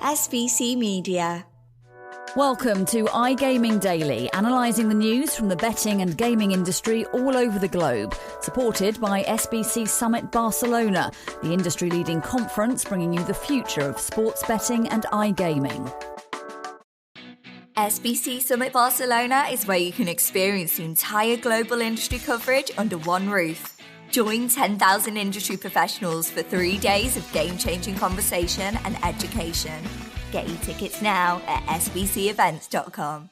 SBC Media. Welcome to iGaming Daily, analysing the news from the betting and gaming industry all over the globe. Supported by SBC Summit Barcelona, the industry-leading conference bringing you the future of sports betting and iGaming. SBC Summit Barcelona is where you can experience the entire global industry coverage under one roof. Join 10,000 industry professionals for 3 days of game-changing conversation and education. Get your tickets now at sbcevents.com.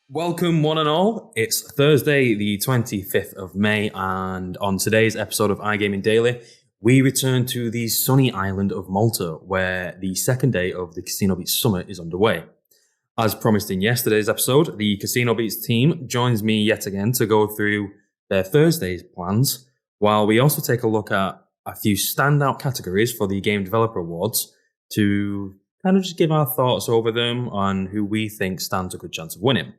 Welcome one and all. It's Thursday, the 25th of May, and on today's episode of iGaming Daily, we return to the sunny island of Malta, where the second day of the CasinoBeats Summit is underway. As promised in yesterday's episode, the CasinoBeats team joins me yet again to go through their Thursday's plans, while we also take a look at a few standout categories for the Game Developer Awards to kind of just give our thoughts over them on who we think stands a good chance of winning.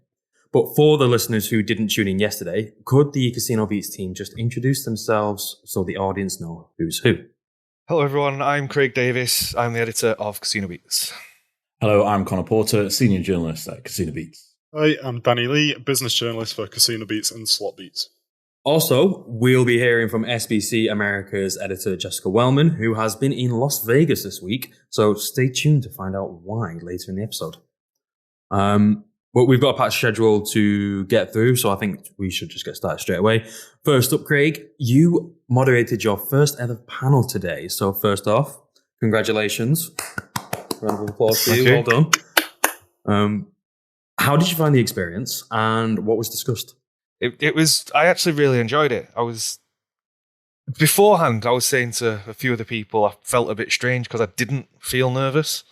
But for the listeners who didn't tune in yesterday, could the CasinoBeats team just introduce themselves so the audience know who's who? Hello everyone, I'm Craig Davis. I'm the editor of CasinoBeats. Hello, I'm Connor Porter, senior journalist at CasinoBeats. Hi, I'm Danny Lee, business journalist for CasinoBeats and SlotBeats. Also, we'll be hearing from SBC America's editor Jessica Wellman, who has been in Las Vegas this week, so stay tuned to find out why later in the episode. But we've got a packed schedule to get through, so I think we should just get started straight away. First up, Craig, you moderated your first ever panel today, so first off, congratulations. Round of applause for you, well done. How did you find the experience, and what was discussed? I actually really enjoyed it. Beforehand, I was saying to a few of the people, I felt a bit strange because I didn't feel nervous.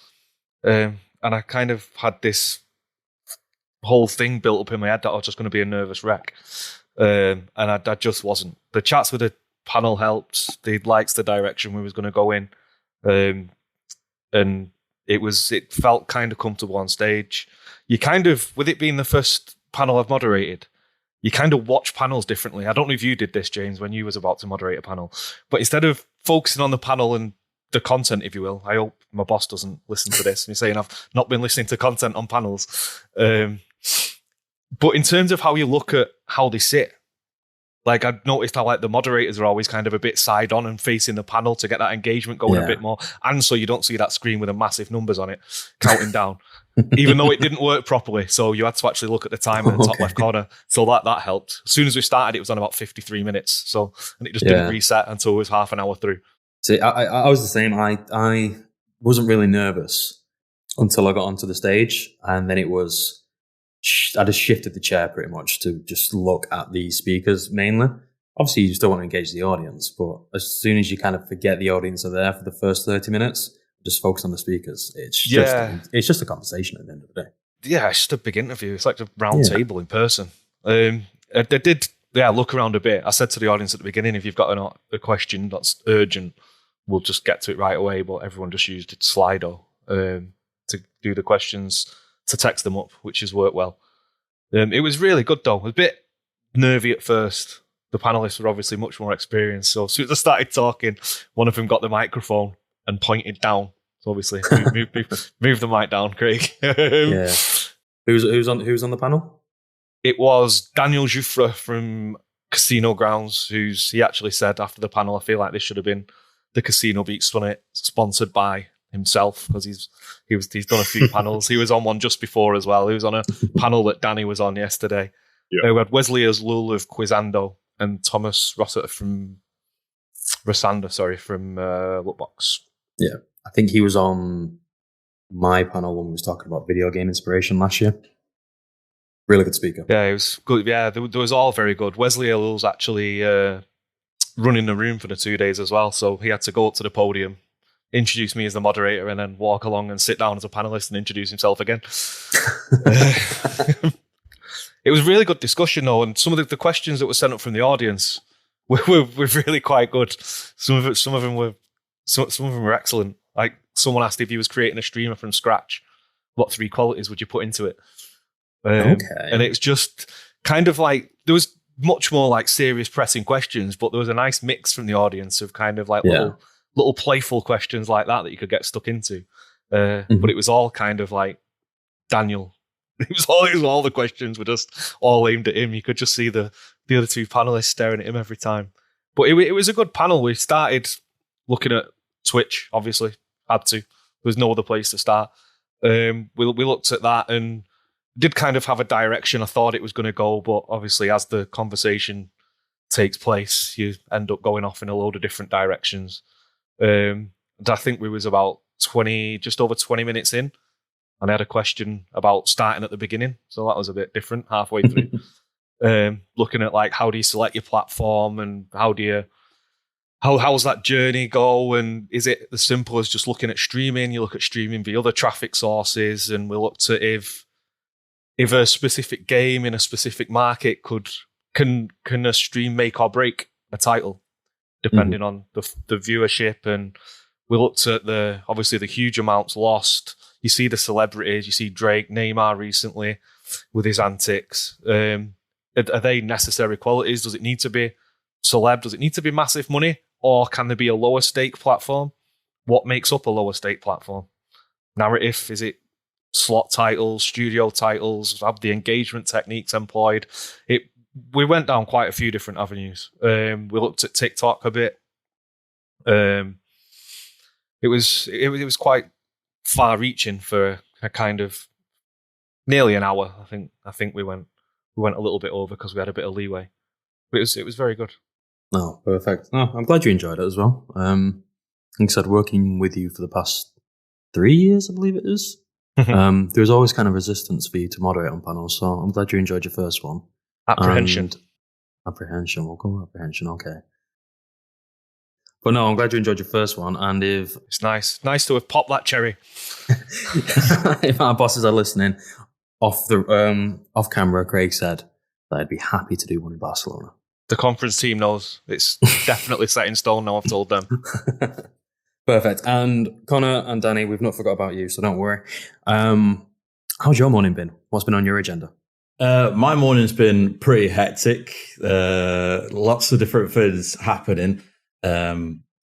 And I kind of had this whole thing built up in my head that I was just going to be a nervous wreck. And I just wasn't. The chats with the panel helped. They liked the direction we was going to go in. And it felt kind of comfortable on stage. You kind of, with it being the first panel I've moderated, you kind of watch panels differently. I don't know if you did this, James, when you was about to moderate a panel. But instead of focusing on the panel and the content, if you will, I hope my boss doesn't listen to this. You're saying I've not been listening to content on panels. But in terms of how you look at how they sit, like I've noticed how like the moderators are always kind of a bit side on and facing the panel to get that engagement going a bit more. And so you don't see that screen with the massive numbers on it counting down. Even though it didn't work properly. So you had to actually look at the time in the top left corner. So that helped. As soon as we started, it was on about 53 minutes. And it just didn't reset until it was half an hour through. See, I was the same. I wasn't really nervous until I got onto the stage. And then I just shifted the chair pretty much to just look at the speakers mainly. Obviously, you still want to engage the audience. But as soon as you kind of forget the audience are there for the first 30 minutes, just focus on the speakers. It's just a conversation at the end of the day. Yeah, it's just a big interview. It's like a round table in person. I did look around a bit. I said to the audience at the beginning, if you've got a question that's urgent, we'll just get to it right away. But everyone just used Slido to do the questions, to text them up, which has worked well. It was really good though. I was a bit nervy at first. The panelists were obviously much more experienced. So as soon as I started talking, one of them got the microphone and pointed down. So obviously, move the mic down, Craig. Who's on the panel? It was Daniel Jouffre from Casino Grounds, he actually said after the panel, I feel like this should have been the CasinoBeats Summit sponsored by himself because he's done a few panels. He was on one just before as well. He was on a panel that Danny was on yesterday. Yeah. We had Wesley Azlul of Quizando and Thomas Rossiter from Lookbox. Yeah. I think he was on my panel when we was talking about video game inspiration last year. Really good speaker. Yeah, it was good. Yeah, there was all very good. Wesley Azlul's actually running the room for the 2 days as well, so he had to go up to the podium, introduce me as the moderator, and then walk along and sit down as a panelist and introduce himself again. It was really good discussion though, and some of the questions that were sent up from the audience were really quite good. Some of them were excellent. Like someone asked if he was creating a streamer from scratch, what 3 qualities would you put into it? And it's just kind of like there was much more like serious pressing questions, but there was a nice mix from the audience of kind of like little playful questions like that you could get stuck into. But it was all kind of like Daniel. It was all the questions were just all aimed at him. You could just see the other two panelists staring at him every time. But it was a good panel. We started looking at Twitch, obviously. Had to. There was no other place to start. We looked at that and did kind of have a direction I thought it was going to go, but obviously as the conversation takes place, you end up going off in a load of different directions. And I think we was about just over 20 minutes in, and I had a question about starting at the beginning, so that was a bit different halfway through. Looking at like how do you select your platform and how's that journey go, and is it as simple as just looking at streaming? You look at streaming via other traffic sources, and we looked at if a specific game in a specific market can a stream make or break a title, depending on the viewership. And we looked at obviously the huge amounts lost. You see the celebrities, you see Drake, Neymar recently with his antics. Are they necessary qualities? Does it need to be celeb? Does it need to be massive money? Or can there be a lower stake platform? What makes up a lower stake platform? Narrative, is it slot titles, studio titles, have the engagement techniques employed? We went down quite a few different avenues. We looked at TikTok a bit. It was quite far-reaching for a kind of nearly an hour. I think we went a little bit over because we had a bit of leeway. But it was very good. No, perfect. No, I'm glad you enjoyed it as well. Like I said, working with you for the past 3 years, I believe it is. There was always kind of resistance for you to moderate on panels, so I'm glad you enjoyed your first one. Apprehension. Apprehension, we'll go with apprehension, okay. But no, I'm glad you enjoyed your first one, and if... It's nice to have popped that cherry. If our bosses are listening, off camera, Craig said that I'd be happy to do one in Barcelona. The conference team knows. It's definitely set in stone now, I've told them. Perfect. And Connor and Danny, we've not forgot about you, so don't worry. How's your morning been? What's been on your agenda? My morning's been pretty hectic. Lots of different things happening.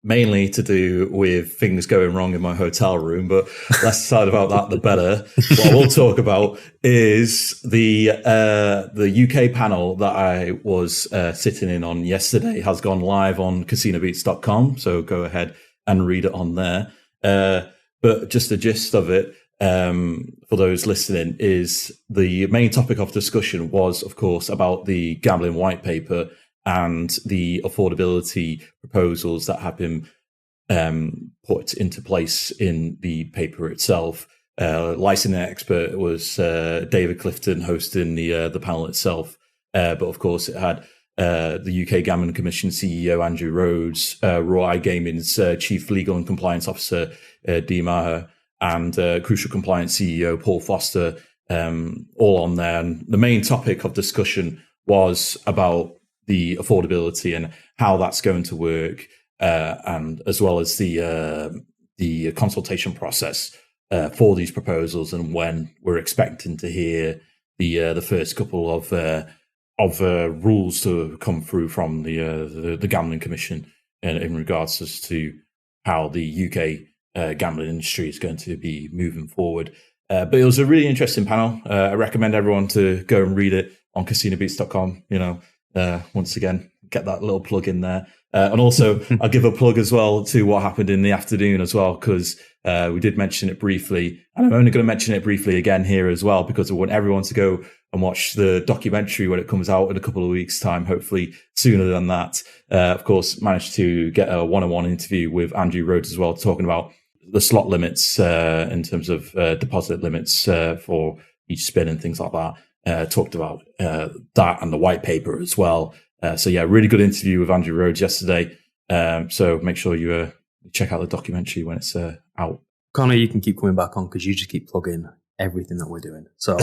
Mainly to do with things going wrong in my hotel room, but less said about that, the better. What we'll talk about is the UK panel that I was sitting in on yesterday has gone live on CasinoBeats.com, so go ahead and read it on there. But just the gist of it, for those listening, is the main topic of discussion was, of course, about the gambling white paper and the affordability proposals that have been put into place in the paper itself. Licensing expert was David Clifton hosting the panel itself. But of course, it had the UK Gambling Commission CEO Andrew Rhodes, Raw iGaming's Chief Legal and Compliance Officer Dee Maher, and Crucial Compliance CEO Paul Foster, all on there. And the main topic of discussion was about the affordability and how that's going to work, and as well as the consultation process for these proposals, and when we're expecting to hear the first couple of rules to come through from the Gambling Commission in regards as to how the UK gambling industry is going to be moving forward. But it was a really interesting panel. I recommend everyone to go and read it on CasinoBeats.com. Once again, get that little plug in there. And also, I'll give a plug as well to what happened in the afternoon as well, because we did mention it briefly. And I'm only going to mention it briefly again here as well, because I want everyone to go and watch the documentary when it comes out in a couple of weeks' time, hopefully sooner than that. Of course, managed to get a one-on-one interview with Andrew Rhodes as well, talking about the slot limits in terms of deposit limits for each spin and things like that. Talked about that and the white paper as well. So yeah, really good interview with Andrew Rhodes yesterday. So make sure you check out the documentary when it's out. Connor, you can keep coming back on because you just keep plugging everything that we're doing. So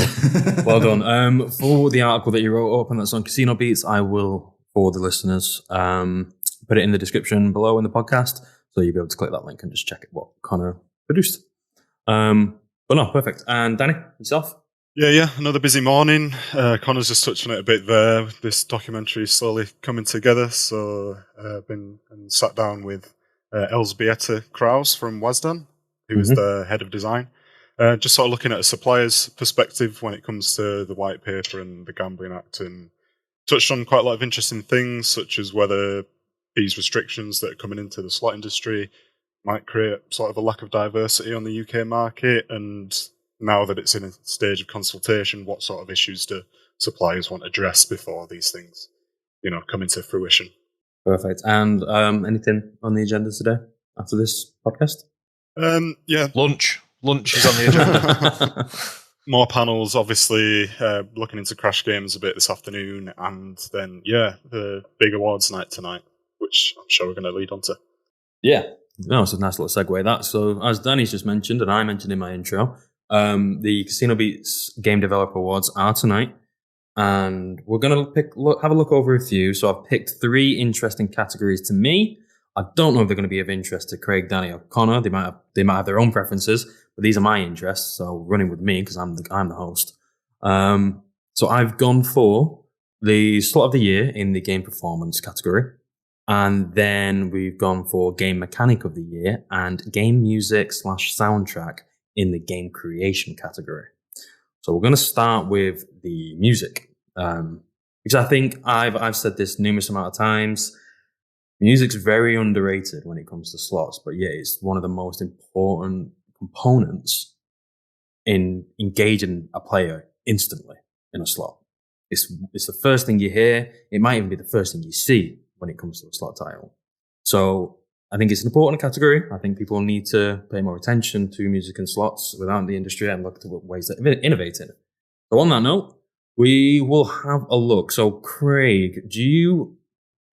well done. For the article that you wrote up and that's on Casino Beats, I will, for the listeners, put it in the description below in the podcast. So you'll be able to click that link and just check it what Connor produced. But no, perfect. And Danny, yourself? Yeah, another busy morning. Connor's just touched on it a bit there. This documentary is slowly coming together. So I've been and sat down with Elżbieta Kraus from WASDAN. who is the head of design. Just sort of looking at a supplier's perspective when it comes to the white paper and the Gambling Act, and touched on quite a lot of interesting things, such as whether these restrictions that are coming into the slot industry might create sort of a lack of diversity on the UK market, and now that it's in a stage of consultation, what sort of issues do suppliers want addressed before these things, come into fruition. Perfect. And anything on the agenda today after this podcast? Yeah. Lunch is on the agenda. More panels, obviously, looking into Crash Games a bit this afternoon, and then, the big awards night tonight, which I'm sure we're going to lead on to. Yeah. No, it's a nice little segue, that. So, as Danny's just mentioned, and I mentioned in my intro, the CasinoBeats Game Developer Awards are tonight, and we're going to have a look over a few. So I've picked 3 interesting categories to me. I don't know if they're going to be of interest to Craig, Danny, or Connor. They might have their own preferences, but these are my interests. So running with me because I'm the host. So I've gone for the slot of the year in the game performance category, and then we've gone for game mechanic of the year and game music / soundtrack in the game creation category. So we're going to start with the music, because I think I've said this numerous amount of times. Music's very underrated when it comes to slots, but yeah, it's one of the most important components in engaging a player instantly in a slot. It's the first thing you hear. It might even be the first thing you see when it comes to a slot title. So I think it's an important category. I think people need to pay more attention to music and slots within the industry and look to ways that innovate in it. So on that note, we will have a look. So Craig, do you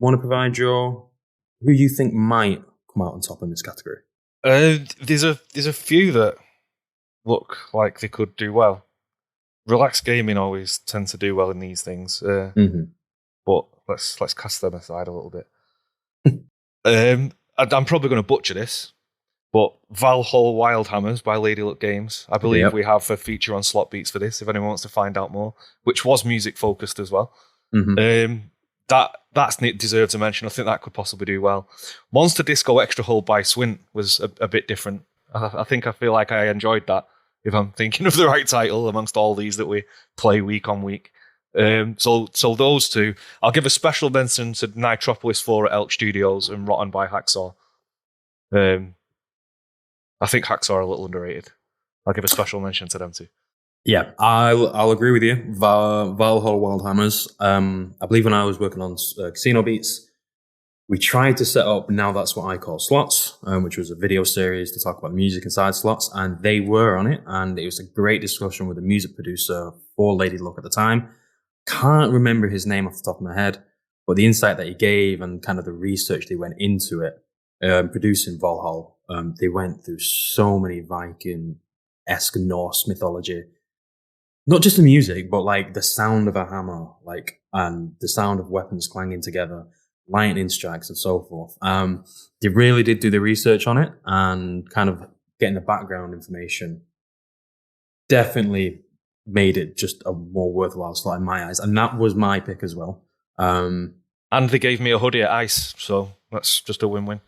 want to provide who you think might come out on top in this category? There's a few that look like they could do well. Relaxed gaming always tends to do well in these things, but let's cast them aside a little bit. I'm probably going to butcher this, but Valhalla Wildhammers by Lady Luck Games. I believe we have a feature on Slot Beats for this, if anyone wants to find out more, which was music focused as well. That's deserves a mention. I think that could possibly do well. Monster Disco Extra Hold by Swint was a bit different. I feel like I enjoyed that, if I'm thinking of the right title amongst all these that we play week on week. So those two. I'll give a special mention to Nitropolis 4 at Elk Studios and Rotten by Hacksaw. I think Hacksaw are a little underrated. I'll give a special mention to them too. Yeah, I'll agree with you. Valhalla Wildhammers. I believe when I was working on CasinoBeats, we tried to set up, now that's what I call slots, which was a video series to talk about music inside slots, and they were on it, and it was a great discussion with the music producer for Lady Luck at the time. Can't remember his name off the top of my head, but the insight that he gave and kind of the research they went into it, producing Valhalla, they went through so many Viking-esque Norse mythology. Not just the music, but like the sound of a hammer, and the sound of weapons clanging together, lightning strikes and so forth. They really did do the research on it, and kind of getting the background information definitely made it just a more worthwhile slot in my eyes. And that was my pick as well. And they gave me a hoodie at ICE, so that's just a win-win.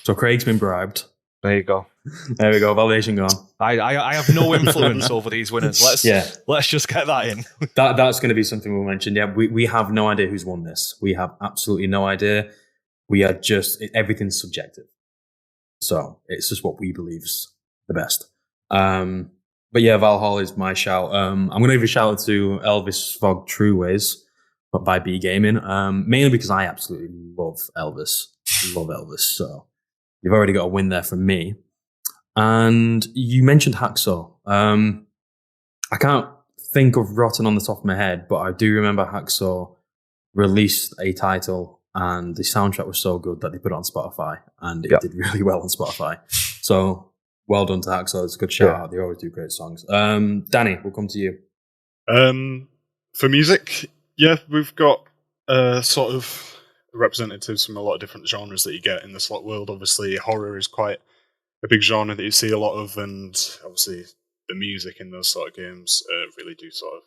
So Craig's been bribed. There you go. There we go. Validation gone. I have no influence over these winners. Let's just get that in. That's going to be something we'll mention. Yeah, we have no idea who's won this. We have absolutely no idea. We are everything's subjective. So it's just what we believe's the best. But yeah, Valhalla is my shout. I'm going to give a shout out to Elvis Fog True Ways by B Gaming, mainly because I absolutely love Elvis. Love Elvis. So you've already got a win there from me. And you mentioned Hacksaw. I can't think of Rotten on the top of my head, but I do remember Hacksaw released a title and the soundtrack was so good that they put it on Spotify, and it did really well on Spotify. So well done to Hacksaw. It's a good shout out. They always do great songs. Danny, we'll come to you. For music, we've got sort of representatives from a lot of different genres that you get in the slot world. Obviously, horror is quite a big genre that you see a lot of, and obviously the music in those sort of games really do sort of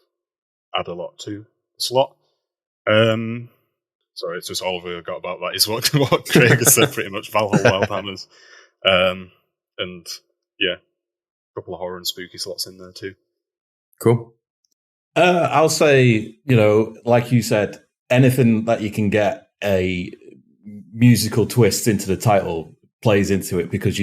add a lot to the slot. Sorry, it's just all I've got about that is what Craig has said pretty much. Valhalla Wildhammers, and yeah, a couple of horror and spooky slots in there too. Cool. I'll say, like you said, anything that you can get a musical twist into the title plays into it, because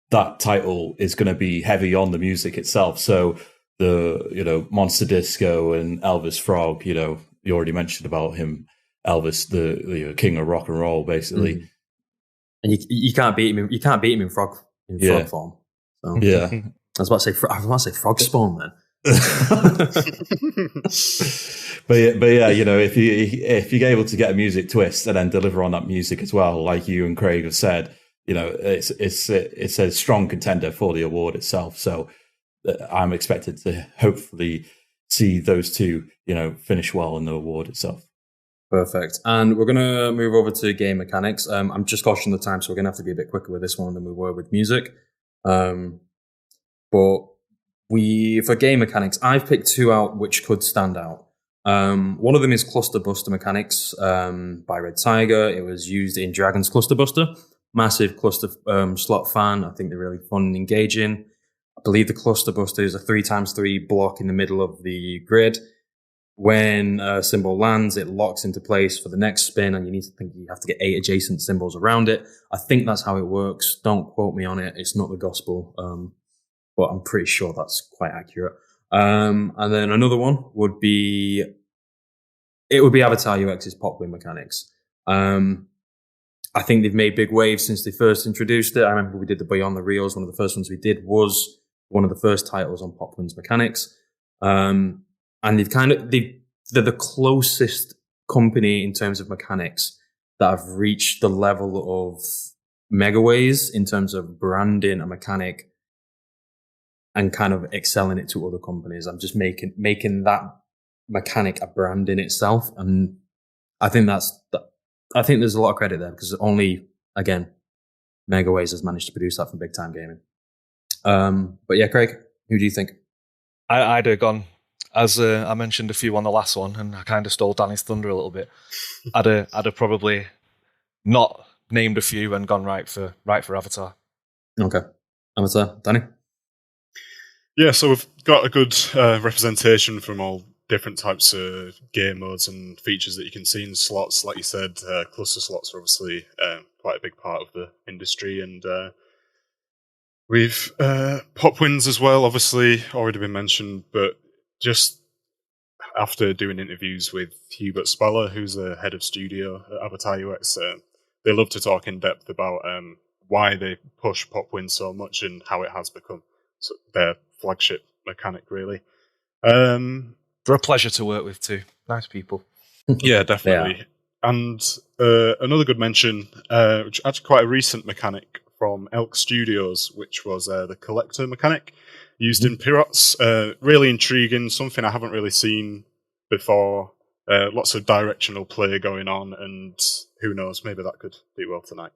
that title is going to be heavy on the music itself. So the Monster Disco and Elvis Frog, you already mentioned about him, Elvis, the king of rock and roll, basically. And you can't beat him. You can't beat him in frog form. So. Yeah, I was about to say frog spawn then. but yeah, if you're able to get a music twist and then deliver on that music as well, like you and Craig have said, it's a strong contender for the award itself. So I'm expected to hopefully see those two, finish well in the award itself. Perfect. And we're going to move over to game mechanics. I'm just cautioning the time, so we're going to have to be a bit quicker with this one than we were with music. But for game mechanics, I've picked two out which could stand out. One of them is Cluster Buster mechanics by Red Tiger. It was used in Dragon's Cluster Buster. Massive cluster slot fan. I think they're really fun and engaging. I believe the Cluster Buster is a 3x3 block in the middle of the grid. When a symbol lands, it locks into place for the next spin, and you have to get 8 adjacent symbols around it. I think that's how it works. Don't quote me on it. It's not the gospel, but I'm pretty sure that's quite accurate. And then another one would be Avatar UX's pop win mechanics. I think they've made big waves since they first introduced it. I remember we did the Beyond the Reels. One of the first ones we did was one of the first titles on pop win's mechanics. And they're the closest company in terms of mechanics that have reached the level of Megaways in terms of branding a mechanic and kind of excelling it to other companies. I'm just making that mechanic a brand in itself. And I think there's a lot of credit there, because only, again, Megaways has managed to produce that for big time gaming. But yeah, Craig, who do you think? I'd have gone, as I mentioned a few on the last one, and I kind of stole Danny's thunder a little bit. I'd have probably not named a few and gone right for Avatar. Okay, Avatar, Danny. Yeah, so we've got a good representation from all different types of game modes and features that you can see in slots. Like you said, cluster slots are obviously quite a big part of the industry, and we've pop wins as well, obviously already been mentioned, but just after doing interviews with Hubert Speller, who's the head of studio at Avatar UX, they love to talk in depth about why they push pop win so much and how it has become their flagship mechanic, really. They're a pleasure to work with too. Nice people. Yeah, definitely. Yeah. And another good mention, which actually quite a recent mechanic from Elk Studios, which was the collector mechanic used in Pirates. Really intriguing, something I haven't really seen before. Lots of directional play going on, and who knows, maybe that could do well tonight.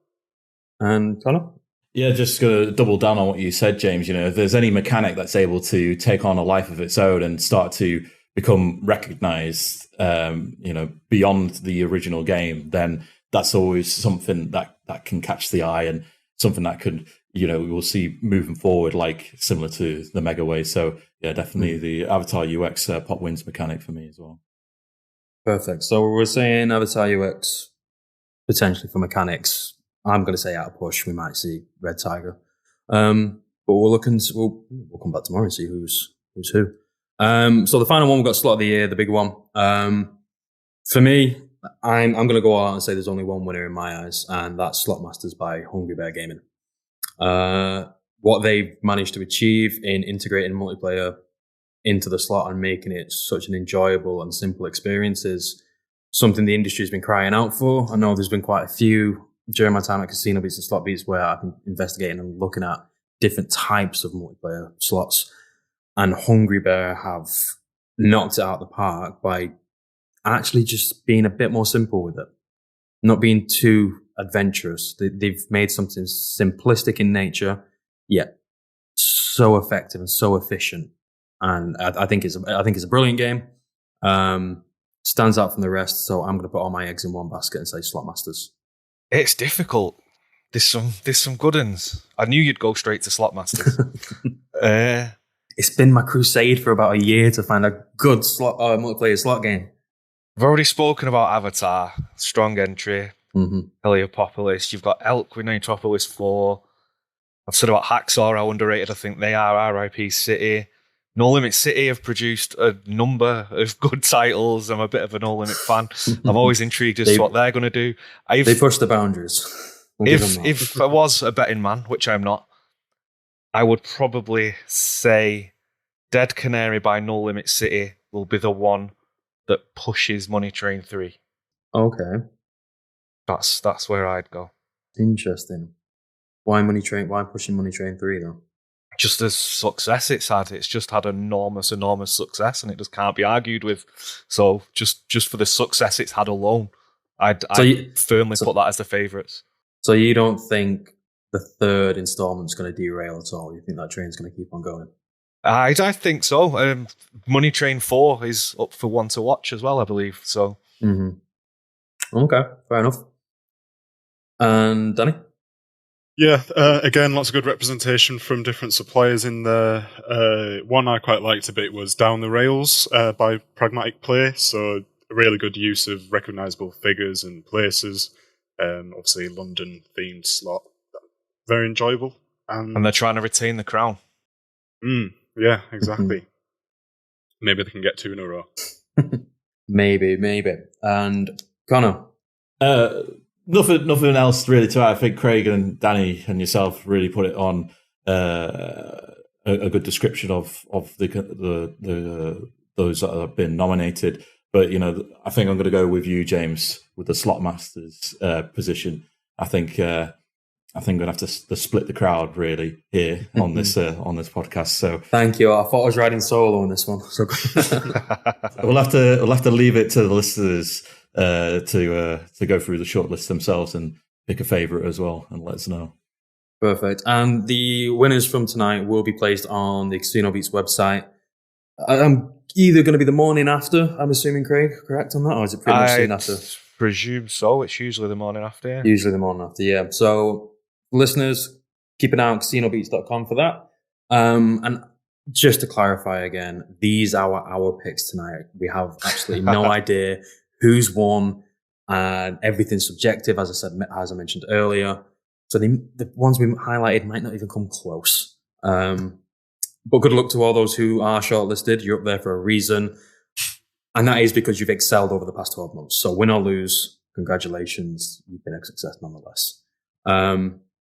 And Connor? Yeah, just going to double down on what you said, James. If there's any mechanic that's able to take on a life of its own and start to become recognized, beyond the original game, then that's always something that can catch the eye and something that could, we'll see moving forward, like similar to the Megaway. So yeah, definitely the Avatar UX pop wins mechanic for me as well. Perfect. So we're saying Avatar UX potentially for mechanics. I'm going to say out of push, we might see Red Tiger. But we'll come back tomorrow and see who's who. So the final one, we've got Slot of the Year, the big one. For me, I'm going to go out and say there's only one winner in my eyes, and that's Slot Masters by Hungry Bear Gaming. What they've managed to achieve in integrating multiplayer into the slot and making it such an enjoyable and simple experience is something the industry has been crying out for. I know there's been quite a few during my time at CasinoBeats and SlotBeats where I've been investigating and looking at different types of multiplayer slots, and Hungry Bear have knocked it out of the park by actually just being a bit more simple with it, not being too adventurous. They've made something simplistic in nature, yet so effective and so efficient. And I think it's a brilliant game. Stands out from the rest, so I'm going to put all my eggs in one basket and say Slot Masters. It's difficult There's some good ones. I knew you'd go straight to Slot Masters. It's been my crusade for about a year to find a good multiplayer slot game. I've already spoken about Avatar, strong entry, Heliopolis. You've got Elk with Nitropolis 4. I've said about Hacksaw, how underrated I think they are. RIP City. No Limit City have produced a number of good titles. I'm a bit of a No Limit fan. I'm always intrigued as to what they're going to do. They push the boundaries. If I was a betting man, which I'm not, I would probably say Dead Canary by No Limit City will be the one that pushes Money Train 3. Okay. That's where I'd go. Interesting. Why pushing Money Train 3 though? Just the success it's had. It's just had enormous success, and it just can't be argued with. So just for the success it's had alone, I'd firmly put that as the favourites. So you don't think the third installment's going to derail at all? You think that train's going to keep on going? I think so. Money Train 4 is up for one to watch as well, I believe. So, Okay, fair enough. And Danny? Yeah, again, lots of good representation from different suppliers in there. One I quite liked a bit was Down the Rails by Pragmatic Play. So a really good use of recognisable figures and places. Obviously, London-themed slot. Very enjoyable. And they're trying to retain the crown. Yeah, exactly. Maybe they can get 2 in a row. Maybe. And Connor? Nothing else really to add. I think Craig and Danny and yourself really put it on a good description of the those that have been nominated. But I think I'm going to go with you, James, with the Slot Masters position. I think I'm going to have to split the crowd really here on this podcast. So thank you. I thought I was riding solo on this one. So we'll have to leave it to the listeners to go through the shortlist themselves and pick a favourite as well and let us know. Perfect. And the winners from tonight will be placed on the CasinoBeats website. I'm either going to be the morning after, I'm assuming, Craig, correct on that? Or is it pretty much soon after? I presume so. It's usually the morning after, yeah. Usually the morning after, yeah. So listeners, keep an eye on CasinoBeats.com for that. And just to clarify again, these are our picks tonight. We have absolutely no idea who's won, and everything's subjective, as I mentioned earlier. So the ones we highlighted might not even come close. But good luck to all those who are shortlisted. You're up there for a reason. And that is because you've excelled over the past 12 months. So win or lose, congratulations. You've been a success nonetheless.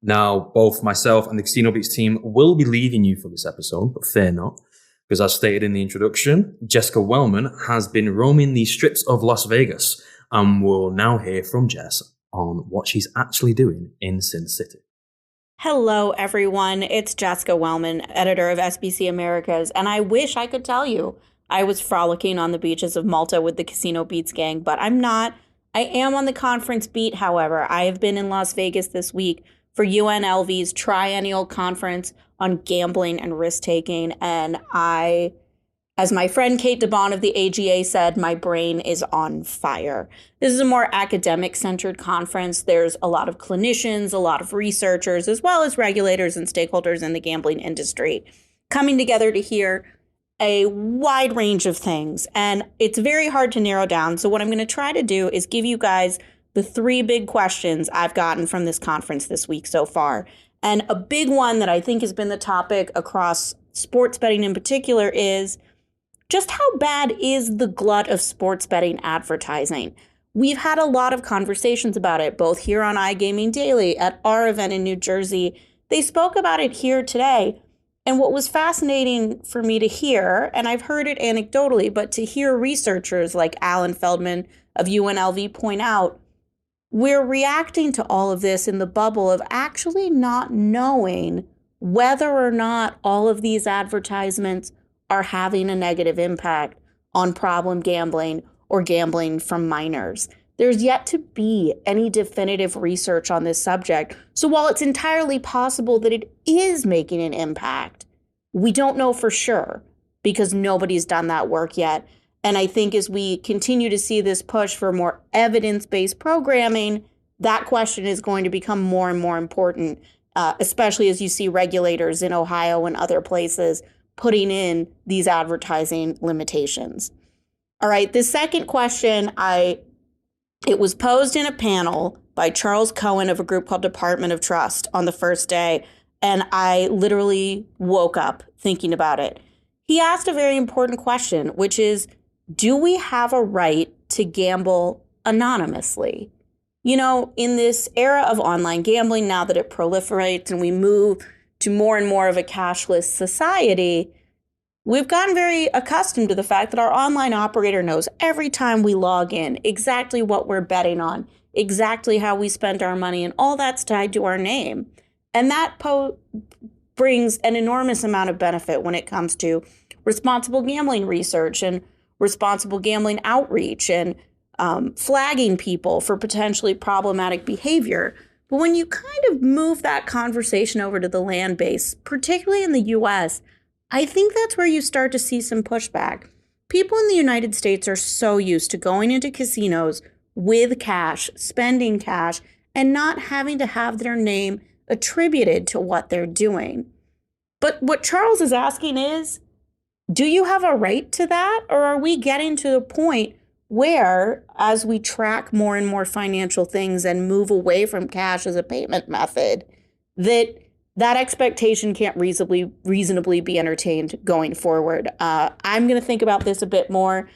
Now, both myself and the CasinoBeats team will be leaving you for this episode, but fear not. Because as stated in the introduction, Jessica Wellman has been roaming the strips of Las Vegas, and we'll now hear from Jess on what she's actually doing in Sin City. Hello, everyone. It's Jessica Wellman, editor of SBC Americas, and I wish I could tell you I was frolicking on the beaches of Malta with the CasinoBeats gang, but I'm not. I am on the conference beat, however. I have been in Las Vegas this week for UNLV's triennial conference on gambling and risk-taking, and as my friend Kate DeBon of the AGA said, my brain is on fire. This is a more academic-centered conference. There's a lot of clinicians, a lot of researchers, as well as regulators and stakeholders in the gambling industry coming together to hear a wide range of things. And it's very hard to narrow down. So what I'm going to try to do is give you guys the 3 big questions I've gotten from this conference this week so far. And a big one that I think has been the topic across sports betting in particular is just how bad is the glut of sports betting advertising? We've had a lot of conversations about it, both here on iGaming Daily at our event in New Jersey. They spoke about it here today. And what was fascinating for me to hear, and I've heard it anecdotally, but to hear researchers like Alan Feldman of UNLV point out, we're reacting to all of this in the bubble of actually not knowing whether or not all of these advertisements are having a negative impact on problem gambling or gambling from minors. There's yet to be any definitive research on this subject. So while it's entirely possible that it is making an impact, we don't know for sure because nobody's done that work yet. And I think as we continue to see this push for more evidence-based programming, that question is going to become more and more important, especially as you see regulators in Ohio and other places putting in these advertising limitations. All right, the second question, it was posed in a panel by Charles Cohen of a group called Department of Trust on the first day, and I literally woke up thinking about it. He asked a very important question, which is, do we have a right to gamble anonymously? You know, in this era of online gambling, now that it proliferates and we move to more and more of a cashless society, we've gotten very accustomed to the fact that our online operator knows every time we log in exactly what we're betting on, exactly how we spend our money, and all that's tied to our name. And that brings an enormous amount of benefit when it comes to responsible gambling research and responsible gambling outreach and flagging people for potentially problematic behavior. But when you kind of move that conversation over to the land base, particularly in the US, I think that's where you start to see some pushback. People in the United States are so used to going into casinos with cash, spending cash, and not having to have their name attributed to what they're doing. But what Charles is asking is, do you have a right to that? Or are we getting to a point where, as we track more and more financial things and move away from cash as a payment method, that expectation can't reasonably be entertained going forward? I'm going to think about this a bit more.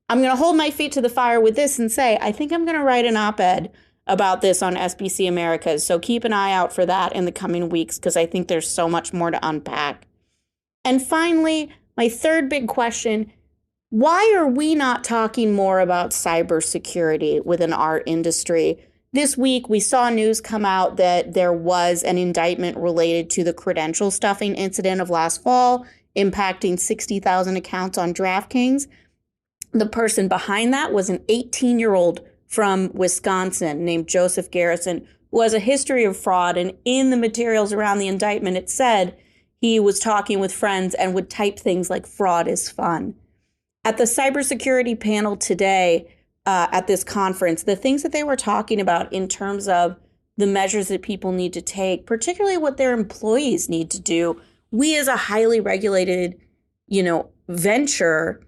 I'm going to hold my feet to the fire with this and say, I think I'm going to write an op-ed about this on SBC Americas. So keep an eye out for that in the coming weeks, because I think there's so much more to unpack. And finally, my third big question, why are we not talking more about cybersecurity within our industry? This week, we saw news come out that there was an indictment related to the credential stuffing incident of last fall, impacting 60,000 accounts on DraftKings. The person behind that was an 18-year-old from Wisconsin named Joseph Garrison, who has a history of fraud. And in the materials around the indictment, it said he was talking with friends and would type things like "fraud is fun." At the cybersecurity panel today at this conference, the things that they were talking about in terms of the measures that people need to take, particularly what their employees need to do, we as a highly regulated, venture,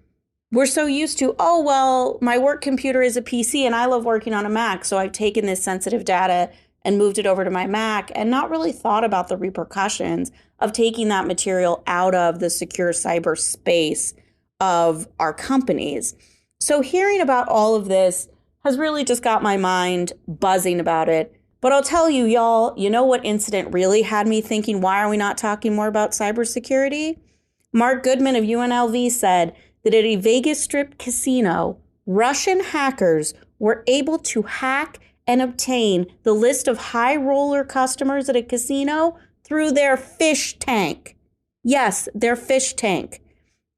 we're so used to, oh, well, my work computer is a PC and I love working on a Mac, so I've taken this sensitive data and moved it over to my Mac and not really thought about the repercussions of taking that material out of the secure cyberspace of our companies. So hearing about all of this has really just got my mind buzzing about it. But I'll tell you, y'all, you know what incident really had me thinking, why are we not talking more about cybersecurity? Mark Goodman of UNLV said that at a Vegas Strip casino, Russian hackers were able to hack and obtain the list of high roller customers at a casino through their fish tank. Yes, their fish tank.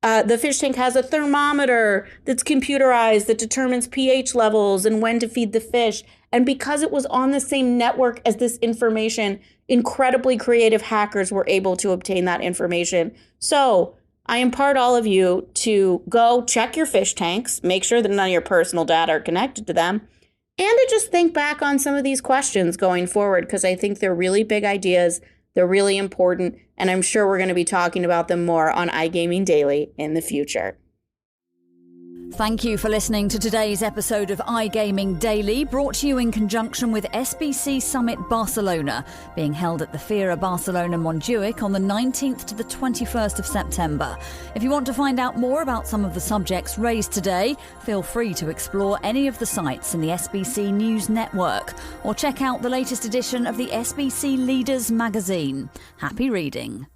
The fish tank has a thermometer that's computerized that determines pH levels and when to feed the fish. And because it was on the same network as this information, incredibly creative hackers were able to obtain that information. So I impart all of you to go check your fish tanks, make sure that none of your personal data are connected to them, and to just think back on some of these questions going forward, because I think they're really big ideas. They're really important, and I'm sure we're going to be talking about them more on iGaming Daily in the future. Thank you for listening to today's episode of iGaming Daily, brought to you in conjunction with SBC Summit Barcelona, being held at the Fira Barcelona Montjuic on the 19th to the 21st of September. If you want to find out more about some of the subjects raised today, feel free to explore any of the sites in the SBC News Network, or check out the latest edition of the SBC Leaders magazine. Happy reading.